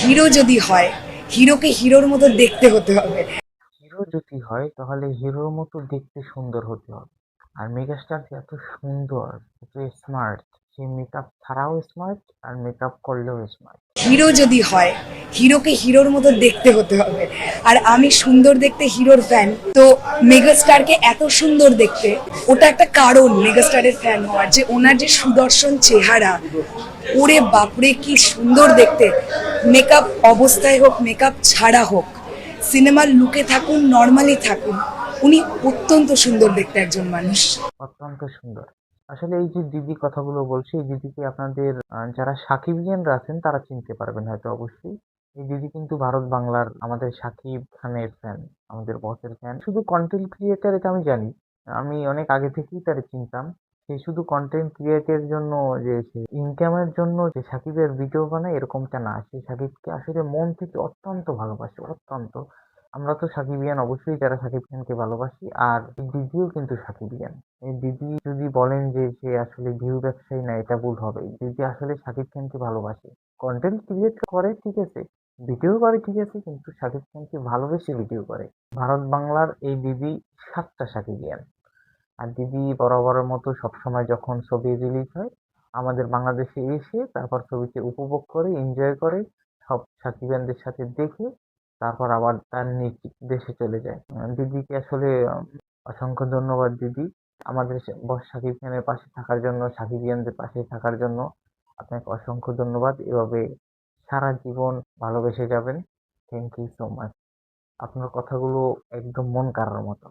Hero যদি হয়, হিরোকে হিরোর মতো দেখতে হতে হবে। হিরো যদি হয় তাহলে হিরোর মতো দেখতে সুন্দর হতে হবে। আর মেগাস্টার যে এত সুন্দর, এত স্মার্ট, সে মেকআপ ছাড়াও স্মার্ট আর মেকআপ করলেও স্মার্ট। হিরো যদি হয়, হিরোকে হিরোর মতো দেখতে হতে হবে। আর আমি সুন্দর দেখতে হিরোর ফ্যান, তো মেগাস্টারকে এত সুন্দর দেখতে, ওটা একটা কারণ মেগাস্টারের ফ্যান হওয়ার, যে ওনার যে সুদর্শন চেহারা, ওরে বাপরে কি সুন্দর দেখতে। মেকআপ অবস্থায় হোক, মেকআপ ছাড়া হোক, সিনেমার লুকে থাকুন, নর্মালি থাকুন, উনি অত্যন্ত সুন্দর দেখতে একজন মানুষ। অত্যন্ত সুন্দর। আসলে এই যে দিদি কথাগুলো বলছি, এই দিদিকে আপনাদের যারা সাকিবিয়ানরা আছেন তারা চিনতে পারবেন হয়তো অবশ্যই। এই দিদি কিন্তু ভারত বাংলার আমাদের সাকিব খানের ফ্যান, আমাদের বসের ফ্যান। শুধু কন্টেন্ট ক্রিয়েটার এটা আমি জানি, আমি অনেক আগে থেকেই তারে চিনতাম। সে শুধু কন্টেন্ট ক্রিয়েটের জন্য, যে সে ইনকামের জন্য যে সাকিবের ভিডিও বানায় এরকমটা না, সে সাকিবকে আসলে মন থেকে অত্যন্ত ভালোবাসে, অত্যন্ত। আমরা তো সাকিবিয়ান অবশ্যই, যারা সাকিব খানকে ভালোবাসি। আর এই দিদিও কিন্তু সাকিবিয়ান। এই দিদি যদি বলেন যে সে আসলে ভিউ ব্যবসায়ী, না, এটা ভুল হবে। দিদি আসলে শাকিব খানকে ভালোবাসে, কন্টেন্ট ক্রিয়েট করে ঠিক আছে, ভিডিও করে ঠিক আছে, কিন্তু শাকিব খানকে ভালোবেসে ভিডিও করে। ভারত বাংলার এই দিদি সাতটা সাকিবিয়ান। আর দিদি বরাবরের মতো সবসময় যখন ছবি রিলিজ হয় আমাদের বাংলাদেশে এসে তারপর ছবিকে উপভোগ করে, এনজয় করে, সব সাকিবিয়ানদের সাথে দেখে তারপর আবার তার নিজ দেশে চলে যায়। দিদিকে আসলে অসংখ্য ধন্যবাদ দিদি, আমাদের বস শাকিব খানের পাশে থাকার জন্য, সাকিবিয়ানদের পাশে থাকার জন্য। আপনাকে অসংখ্য ধন্যবাদ, এভাবে সারা জীবন ভালোবেসে যাবেন। Thank you so much. আপনার কথাগুলো একদম মন কাড়ার মতো।